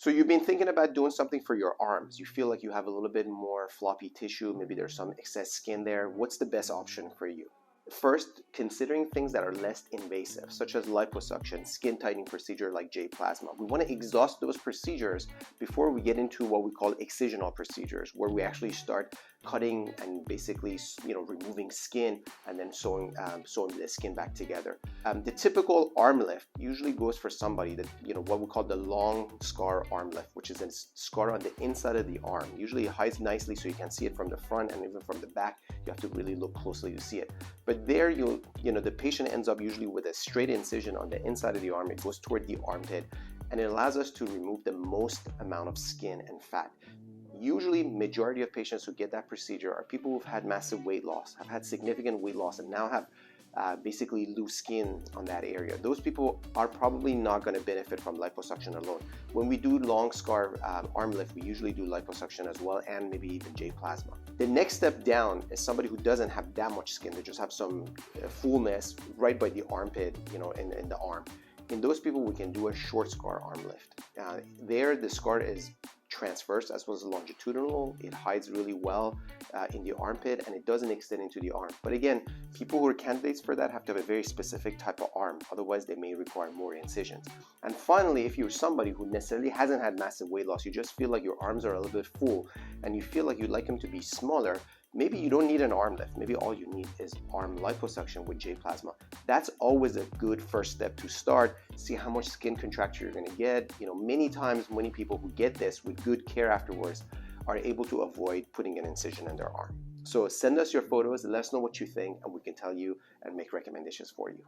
So you've been thinking about doing something for your arms. You feel like you have a little bit more floppy tissue, maybe there's some excess skin there. What's the best option for you? First, considering things that are less invasive, such as liposuction, skin tightening procedure like JPlasma. We want to exhaust those procedures before we get into what we call excisional procedures, where we actually start cutting and basically, removing skin and then sewing the skin back together. The typical arm lift usually goes for somebody that, what we call the long scar arm lift, which is a scar on the inside of the arm. Usually it hides nicely so you can see it from the front and even from the back. You have to really look closely to see it. But there the patient ends up usually with a straight incision on the inside of the arm. It goes toward the armpit and it allows us to remove the most amount of skin and fat. Usually, majority of patients who get that procedure are people who've had massive weight loss, have had significant weight loss, and now have basically loose skin on that area. Those people are probably not going to benefit from liposuction alone. When we do long scar arm lift, we usually do liposuction as well, and maybe even JPlasma. The next step down is somebody who doesn't have that much skin. They just have some fullness right by the armpit, in the arm. In those people, we can do a short scar arm lift. There, the scar is transverse as well as longitudinal. It hides really well in the armpit and it doesn't extend into the arm. But again, people who are candidates for that have to have a very specific type of arm. Otherwise, they may require more incisions. And finally, if you're somebody who necessarily hasn't had massive weight loss, you just feel like your arms are a little bit full and you feel like you'd like them to be smaller, maybe you don't need an arm lift. Maybe all you need is arm liposuction with JPlasma. That's always a good first step to start. See how much skin contracture you're going to get. Many times, many people who get this with good care afterwards are able to avoid putting an incision in their arm. So send us your photos, let us know what you think, and we can tell you and make recommendations for you.